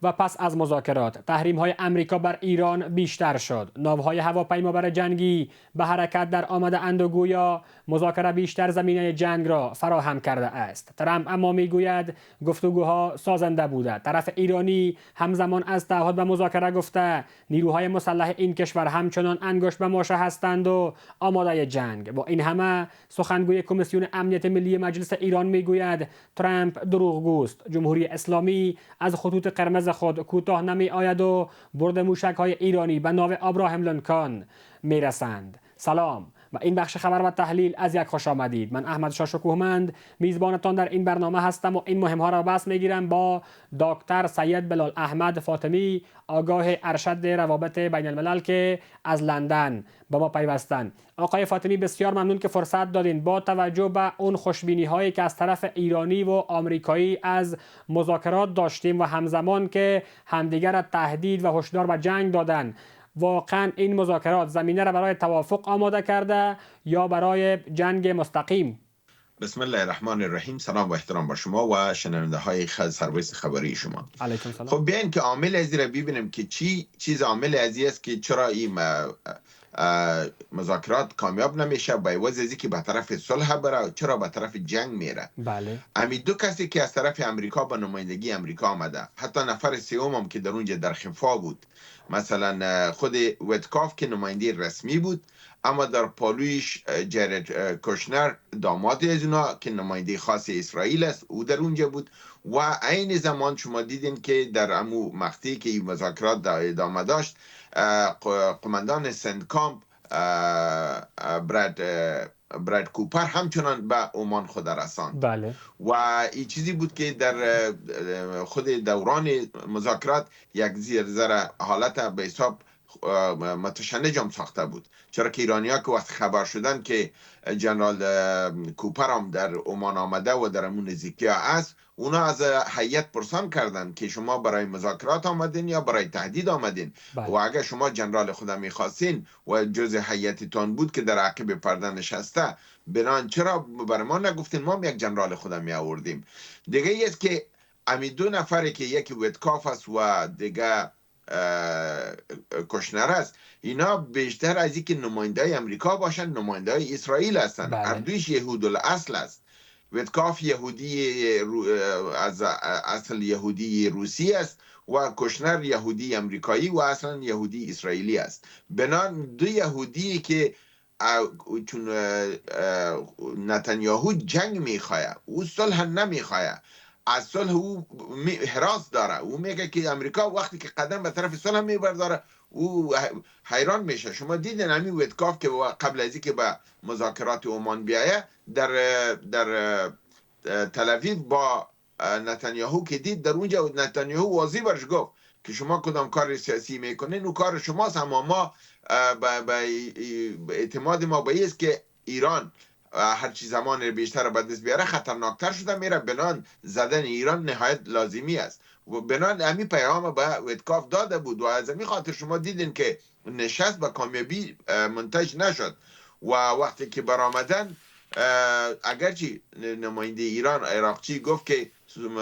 و پس از مذاکرات تحریم‌های امریکا بر ایران بیشتر شد. ناوهای هواپیمابر جنگی به حرکت در آمده اند و گویا مذاکره بیشتر زمینه جنگ را فراهم کرده است. ترامپ اما میگوید گفتگوها سازنده بوده. طرف ایرانی همزمان از تعهد به مذاکره گفته نیروهای مسلح این کشور همچنان انگشت به ماشه هستند و آماده جنگ. با این همه سخنگوی کمیسیون امنیت ملی مجلس ایران میگوید ترامپ دروغگوست. جمهوری اسلامی از خطوط قرمز خود کوتاه نمی آید و برد موشک‌های ایرانی به ناو ابراهیم لینکن میرسند. سلام و این بخش خبر و تحلیل از یک خوش آمدید. من احمد شاه شکوهمند میزبانتان در این برنامه هستم و این مهم ها را بحث میگیرم با دکتر سید بلال احمد فاطمی، آگاه ارشد روابط بین الملل که از لندن با ما پیوستند. آقای فاطمی بسیار ممنون که فرصت دادین. با توجه به اون خوشبینی هایی که از طرف ایرانی و آمریکایی از مذاکرات داشتیم و همزمان که همدیگر را تهدید و هشدار به جنگ دادن، واقعا این مذاکرات زمینه را برای توافق آماده کرده یا برای جنگ مستقیم؟ بسم الله الرحمن الرحیم. سلام و احترام با شما و شنونده های سرویس خبری شما. علیکم سلام. خب بیاین که عامل ازی را ببینیم که چیز عامل ازی است که چرا این مذاکرات کامیاب نمیشه، با عوض ازی که به طرف صلح بره، چرا به طرف جنگ میره. بله. امی دو کسی که از طرف امریکا به نمایندگی امریکا آمده، حتی نفر سوم هم که در اونجا در خفا بود، مثلا خود ویتکاف که نماینده رسمی بود، اما در پالویش جرد کوشنر داماد از اونا که نماینده خاص اسرائیل است، او در اونجا بود. و عین زمان شما دیدین که در امو مقطعی که این مذاکرات ادامه داشت، قماندان سندکامپ براد کوپر همچنان به عمان خود رساند. بله. و این چیزی بود که در خود دوران مذاکرات یک ذره حالت به حساب متشنج هم ساخته بود، چرا که ایرانی ها که وقت خبر شدن که جنرال کوپر هم در عمان آمده و در امون نزدیکی ها است، اونا از هیئت پرسان کردن که شما برای مذاکرات آمدین یا برای تهدید آمدین. بله. و اگر شما جنرال خود میخواستین و جز هیئتتان بود که در عقب پرده نشسته، بنان چرا برای ما نگفتین؟ ما یک جنرال خود می آوردیم. دیگه ای است که امی دو نفری که یکی ویتکاف است و دیگه کوشنر است، اینا بیشتر از اینکه نماینده امریکا باشن نماینده اسرائیل هستند. بله. هر دویش یهود الاصل است. ویتکاف یهودی از اصل یهودی روسی است و کوشنر یهودی امریکایی و اصلا یهودی اسرائیلی است. بنان دو یهودی که چون نتانیاهو جنگ میخواه، او صلح نمیخواه، از صلح او حراس داره. او میگه که امریکا وقتی که قدم به طرف صلح میبرداره او حیران میشه. شما دیدین همین ویتکاف که قبل از اینکه به مذاکرات عمان بیایه در تل اویو با نتانیاهو که دید، در اونجا نتانیاهو واضح برش گفت که شما کدام کار سیاسی میکنین او کار شماست، اما ما اعتماد ما به است که ایران هرچی زمان بیشتر به دست بیاره خطرناکتر شده میره، بنان زدن ایران نهایت لازمی است. و بنان همین پیام به ویتکاف داده بود و از همین خاطر شما دیدین که نشست به کامیابی منتج نشد. و وقتی که برآمدن، اگرچه نماینده ایران عراقچی گفت که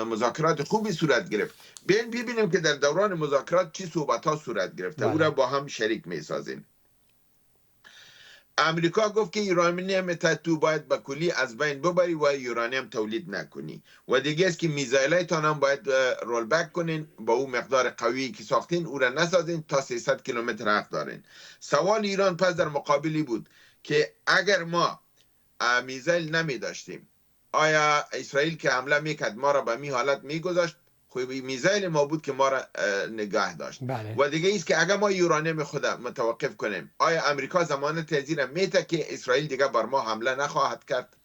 مذاکرات خوبی صورت گرفت، ببینیم که در دوران مذاکرات چی صحبت ها صورت گرفته. او را با هم شریک می سازیم. امریکا گفت که یورانیم تو باید به کلی از بین ببری و یورانیم تولید نکنی و دیگه است که میزایلایتان هم باید رول بک کنین، با اون مقدار قوی که ساختین او را نسازین تا 300 کیلومتر حق دارین. سوال ایران پس در مقابلی بود که اگر ما میزایل نمی داشتیم، آیا اسرائیل که حمله میکرد ما را به می حالت میگذاشت؟ خوبی میزایل ما بود که ما را نگاه داشت. بله. و دیگه ایست که اگر ما یورانیم خود متوقف کنیم، آیا امریکا ضمانت تزیر میته که اسرائیل دیگه بر ما حمله نخواهد کرد؟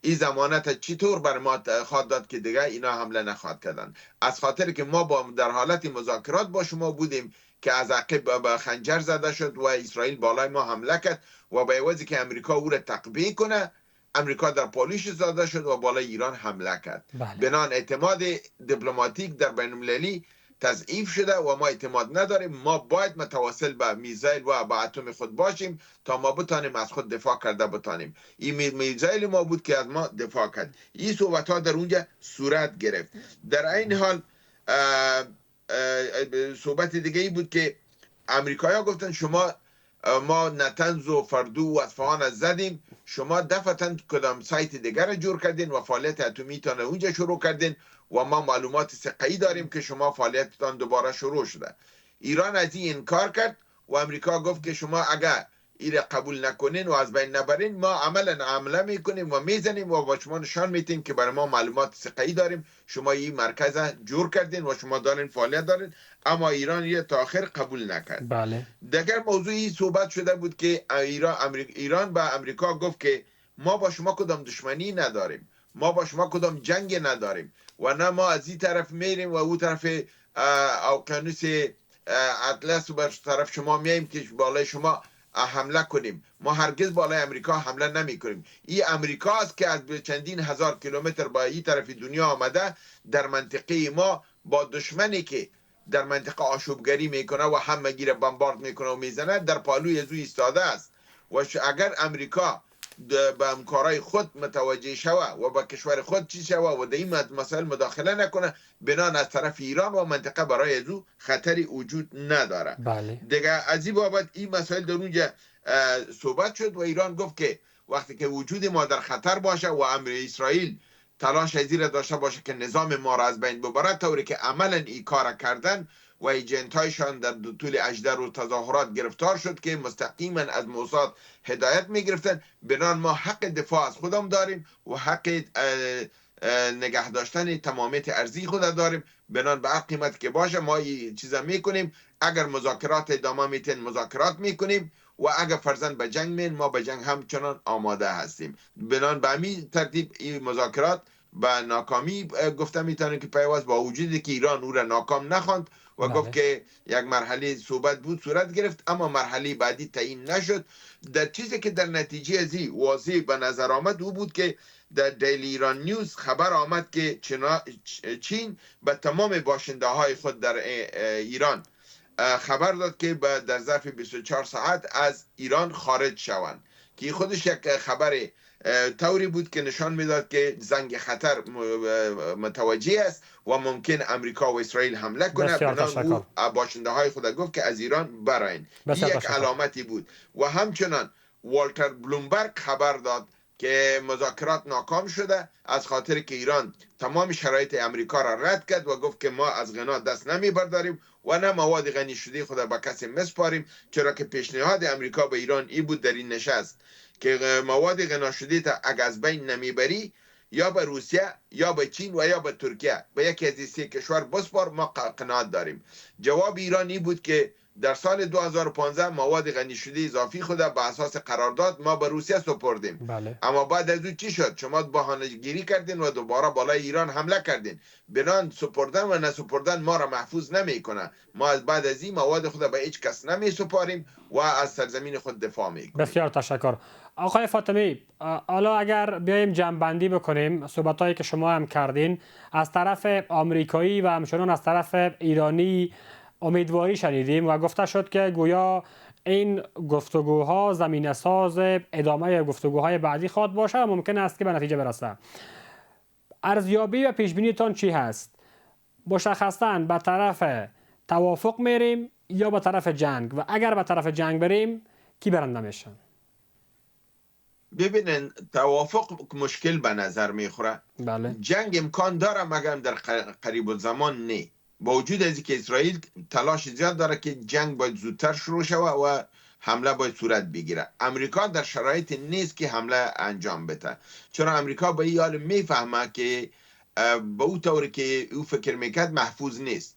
این ضمانت چطور بر ما خواهد داد که دیگه اینا حمله نخواهد کردن؟ از خاطر که ما در حالت مذاکرات با شما بودیم که از عقب به خنجر زده شد و اسرائیل بالای ما حمله کرد و به عوضی که امریکا او را تقویه کنه، امریکا در پالیش زده شد و بالای ایران حمله کرد. بله. بنان اعتماد دیپلماتیک در بین المللی تضعیف شده و ما اعتماد نداریم. ما باید متواصل به میزایل و به اتم خود باشیم تا ما بتانیم از خود دفاع کرده بتانیم. این میزایل ما بود که از ما دفاع کرد. این صحبت ها در اونجا صورت گرفت. در این حال صحبت دیگه ای بود که امریکایی‌ها گفتن شما ما نتنز و فردو و اصفهان از زدیم، شما دفعتا کدام سایت دیگر جور کردین و فعالیت اتمی تان اونجا شروع کردین و ما معلومات ثقه‌ای داریم که شما فعالیتتان دوباره شروع شده. ایران از این انکار کرد و امریکا گفت که شما اگر ایره قبول نکنین و از بین نبرین ما عمله میکنیم و میزنیم و با شما نشان میتیم که برای ما معلومات ثقه‌ای داریم، شما این مرکز جور کردین و شما دارین فعالیت دارین. اما ایران یه تا آخر قبول نکرد. بله. دیگر موضوعی صحبت شده بود که ایران به امریکا گفت که ما با شما کدام دشمنی نداریم، ما با شما کدام جنگ نداریم و نه ما از این طرف میریم و او طرف اقیانوس اطلس و بر طرف شما میایم که بالای شما حمله کنیم. ما هرگز بالای امریکا حمله نمی کنیم. این امریکا است که از چندین هزار کیلومتر با این طرف دنیا آمده در منطقه ما با دشمنی که در منطقه آشوبگری میکنه و همه گیره بمبارد میکنه و میزنه در پالوی زو ایستاده است و اگر امریکا به همکارای خود متوجه شوه و با کشور خود چی شوه و در این مسائل مداخله نکنه، بنان از طرف ایران و منطقه برای ازو خطری وجود نداره. بله. دیگه از این بابت این مسائل در اونجا صحبت شد و ایران گفت که وقتی که وجود ما در خطر باشه و اسرائیل تلاش زیر داشته باشه که نظام ما را از بین ببره، طوری که عملا این کار کردن و ایجنتایشان در طول اجدر و تظاهرات گرفتار شد که مستقیما از موساد هدایت می گرفتن. بنان ما حق دفاع از خودم داریم و حق نگه داشتن تمامیت ارضی خود داریم. بنان به هر قیمت که باشه ما این چیزا میکنیم. اگر مذاکرات ادامه میتین مذاکرات میکنیم و اگر فرزن به جنگ مین ما به جنگ همچنان آماده هستیم. بنان به همین ترتیب این مذاکرات به ناکامی گفته میتونه که پیوست، با وجودی که ایران او را ناکام نخواند و گفت که یک مرحله صحبت بود صورت گرفت اما مرحله بعدی تعیین نشد. در چیزی که در نتیجه ازی واضح به نظر آمد او بود که در دیلی ایران نیوز خبر آمد که چین به تمام باشنده های خود در ایران خبر داد که در ظرف 24 ساعت از ایران خارج شوند، که خودش یک خبر طوری بود که نشان میداد که زنگ خطر متوجه است و ممکن امریکا و اسرائیل حمله کنه. بنابراین او باشنده های خود گفت که از ایران براین. یک علامتی بود. و همچنان والتر بلومبرگ خبر داد که مذاکرات ناکام شده از خاطر که ایران تمام شرایط امریکا را رد کرد و گفت که ما از غنا دست نمی برداریم و نه مواد غنی شده خود به کسی مسپاریم، چرا که پیشنهاد امریکا به ایران ای بود در این نشست که مواد غنا شده تا اگر از بین نمیبری یا به روسیه یا به چین و یا به ترکیه به یکی از این سه کشور بسپار، ما قناعت داریم. جواب ایران ای بود که در سال 2015 مواد غنی شده اضافی خود به اساس قرارداد ما به روسیه سپردیم. بله. اما بعد از اون چی شد؟ شما بهانه گیری کردین و دوباره بالای ایران حمله کردین. بنان سپردن و نسپردن ما را محفوظ نمیکنه. ما از بعد از این مواد خود به هیچ کس نمی سپاریم و از سرزمین خود دفاع میکنیم. بسیار تشکر. آقای فاطمی، حالا اگر بیایم جمع‌بندی بکنیم صحبتایی که شما هم کردین از طرف آمریکایی و همچنان از طرف ایرانی امیدواری شنیدیم و گفته شد که گویا این گفتگوها زمینه ساز ادامه گفتگوهای بعدی خواهد باشه و ممکن است که به نتیجه برسه. ارزیابی و پیشبینیتان چی هست؟ مشخصاً به طرف توافق میریم یا به طرف جنگ؟ و اگر به طرف جنگ بریم کی برنده میشه؟ ببینن توافق مشکل به نظر میخوره. بله. جنگ امکان داره مگر در قریب الزمان نه. با وجود از اینکه اسرائیل تلاش زیاد داره که جنگ باید زودتر شروع شود و حمله باید صورت بگیره. امریکا در شرایط نیست که حمله انجام بده، چرا امریکا به این حال میفهمه که به او طوری که او فکر میکرد محفوظ نیست.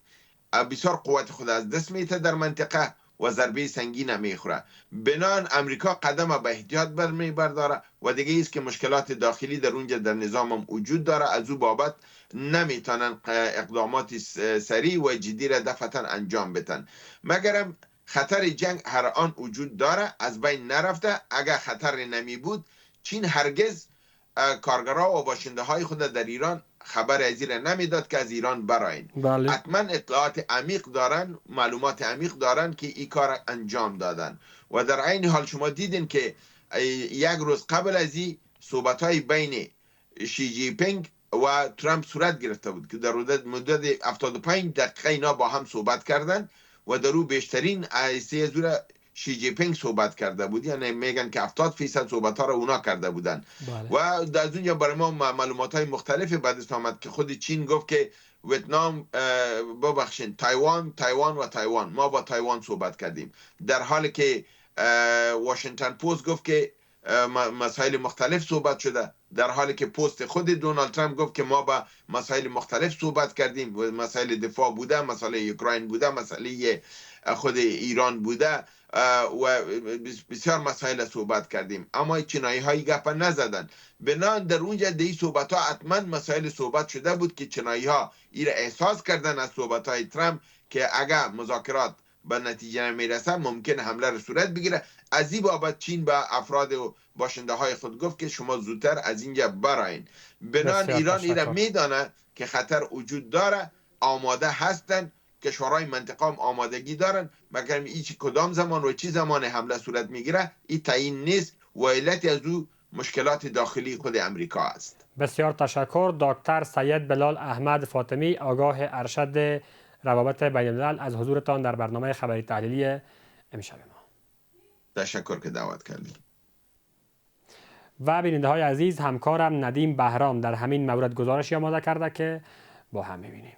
بسیار قوت خود از دست میده در منطقه و ضربه سنگین میخوره. بنان امریکا قدم به احتیاط برمیبرداره و دیگه ایست که مشکلات داخلی در اونجا در نظامم وجود داره، از او بابت نمیتونن اقدامات سریع و جدی را دفعتا انجام بدن. مگرم خطر جنگ هر آن وجود داره، از بین نرفته. اگر خطر نمی بود چین هرگز کارگرها و باشنده های خود در ایران خبر از این نمیداد که از ایران براین. بله. حتما اطلاعات عمیق دارن، معلومات عمیق دارن که این کار انجام دادن. و در عین حال شما دیدین که یک روز قبل از این صحبت های بین شی جی پینگ و ترامپ صورت گرفته بود که در مدت 75 دقیقه اینا با هم صحبت کردن و در او بیشترین ایسته زور شی جی پینگ صحبت کرده بود. یعنی میگن که 70% صحبت ها رو اونا کرده بودن. و در اونجا برای ما معلومات های مختلفی به دست آمد که خود چین گفت که ویتنام ببخشین تایوان و تایوان، ما با تایوان صحبت کردیم، در حالی که واشنگتن پست گفت که مسائل مختلف صحبت شده، در حالی که پست خود دونالد ترامپ گفت که ما با مسائل مختلف صحبت کردیم و مسائل دفاع بوده، مسائل اوکراین بوده، مسائل خود ایران بوده و بسیار مسائل صحبت کردیم، اما چینایی های گپ نزدن. بنان در اونجا دی صحبت ها حتما مسائل صحبت شده بود که چینایی ها ایره احساس کردن از صحبت های ترامپ که اگر مذاکرات به نتیجه نمیرسه ممکن حمله را صورت بگیره. از این بابت چین به افراد و باشنده های خود گفت که شما زودتر از اینجا براین. بنان ایران ایره میدانه که خطر وجود داره، آماده هستن، کشورهای منطقه هم آمادگی دارن، مگر این کدام زمان و چی زمان حمله صورت میگیره این تعیین نیست و علت از او مشکلات داخلی خود امریکا است. بسیار تشکر دکتر سید بلال احمد فاطمی، آگاه ارشد روابط بین الملل، از حضورتان در برنامه خبری تحلیلی امشب ما. تشکر که دعوت کردید. و بیننده های عزیز، همکارم ندیم بهرام در همین مورد گزارشی آماده کرده که با هم می‌بینیم.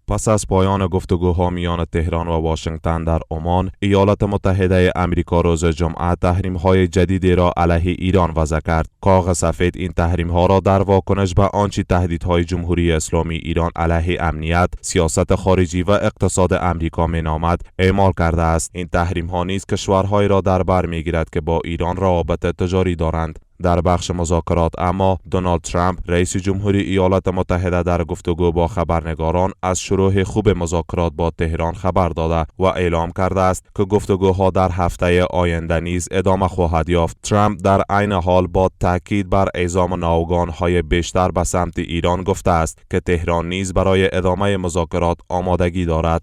پس از پایان گفتگوها میان تهران و واشنگتن در عمان، ایالات متحده امریکا روز جمعه تحریم‌های جدیدی را علیه ایران وضع کرد. کاغذ سفید این تحریم‌ها را در واکنش به آنچه تهدیدهای جمهوری اسلامی ایران علیه امنیت، سیاست خارجی و اقتصاد امریکا مینامد اعمال کرده است. این تحریم‌ها نیز کشورهایی را در بر می‌گیرد که با ایران روابط تجاری دارند. در بخش مذاکرات اما دونالد ترامپ رئیس جمهوری ایالات متحده در گفتگو با خبرنگاران از شروع خوب مذاکرات با تهران خبر داده و اعلام کرده است که گفتگوها در هفته آینده نیز ادامه خواهد یافت. ترامپ در عین حال با تاکید بر اعزام ناوگان‌های بیشتر به سمت ایران گفته است که تهران نیز برای ادامه مذاکرات آمادگی دارد.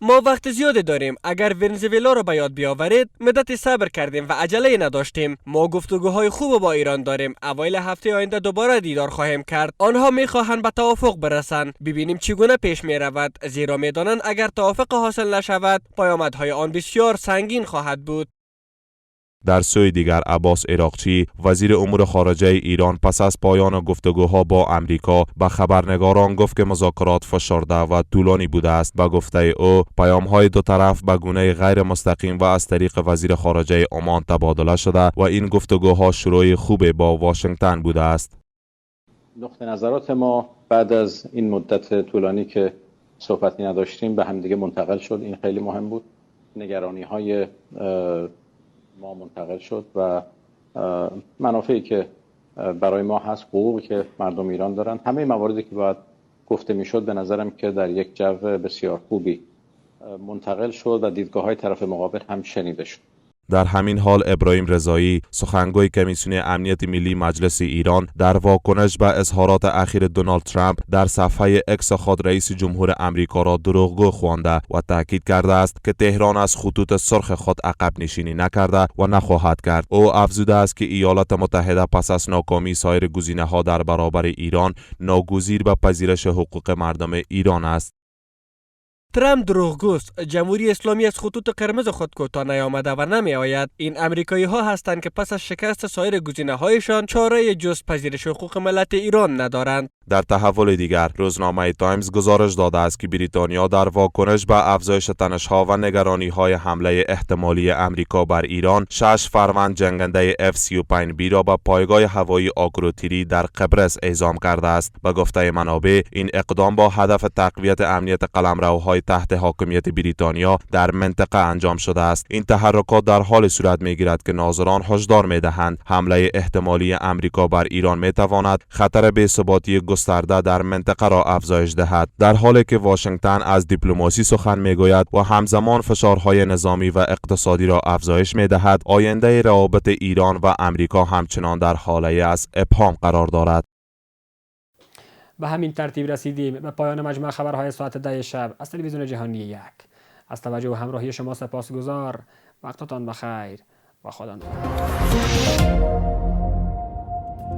ما وقت زیادی داریم. اگر ونزوئلا را به یاد بیاورید، مدت صبر کردیم و عجله نداشتیم. ما گفتگوهای خوب با ایران داریم. اوایل هفته آینده دوباره دیدار خواهیم کرد. آنها میخواهند به توافق برسند. ببینیم چگونه پیش می رود، زیرا میدانند اگر توافق حاصل نشود پیامدهای آن بسیار سنگین خواهد بود. در سوی دیگر عباس عراقچی وزیر امور خارجه ایران پس از پایان گفتگوها با امریکا به خبرنگاران گفت که مذاکرات فشرده و طولانی بوده است. به گفته او پیام‌های دو طرف به گونه غیر مستقیم و از طریق وزیر خارجه عمان تبادله شده و این گفتگوها شروع خوب با واشنگتن بوده است. نقطه نظرات ما بعد از این مدت طولانی که صحبتی نداشتیم به همدیگه منتقل شد. این خیلی مهم بود. نگرانی‌های ما منتقل شد و منافعی که برای ما هست، حقوقی که مردم ایران دارن، همه مواردی که باید گفته میشد به نظرم که در یک جو بسیار خوبی منتقل شد و دیدگاه‌های طرف مقابل هم شنیده شد. در همین حال ابراهیم رضایی سخنگوی کمیسیون امنیت ملی مجلس ایران در واکنش به اظهارات اخیر دونالد ترامپ در صفحه اکس خود رئیس جمهور امریکا را دروغگو خوانده و تاکید کرده است که تهران از خطوط سرخ خود عقب نشینی نکرده و نخواهد کرد. او افزوده است که ایالات متحده پس از ناکامی سایر گزینه‌ها در برابر ایران ناگزیر به پذیرش حقوق مردم ایران است. ترامپ دروغگوست. جمهوری اسلامی از خطوط قرمز خود کوتاه نیامده و نمی آید. این امریکایی ها هستند که پس از شکست سایر گزینه هایشان چاره جز پذیرش حقوق ملت ایران ندارند. در تحول دیگر روزنامه تایمز گزارش داده است که بریتانیا در واکنش به افزایش تنش‌ها و نگرانی‌های حمله احتمالی امریکا بر ایران 6 فروند جنگنده F-35B را به پایگاه هوایی آگروتیری در قبرس اعزام کرده است. به گفته منابع این اقدام با هدف تقویت امنیت قلمروهای تحت حاکمیت بریتانیا در منطقه انجام شده است. این تحرکات در حال صورت می‌گیرد که ناظران هشدار می‌دهند حمله احتمالی امریکا بر ایران می‌تواند خطر بی‌ثباتی گسترده در منطقه را افزایش دهد، در حالی که واشنگتن از دیپلماسی سخن میگوید و همزمان فشارهای نظامی و اقتصادی را افزایش میدهد. آینده روابط ایران و امریکا همچنان در حاله از ابهام قرار دارد. به همین ترتیب رسیدیم به پایان مجموع خبرهای ساعت 10 شب از تلویزیون جهانی 1. از توجه و همراهی شما سپاسگزار. وقتتان بخیر و خدا نگهدار.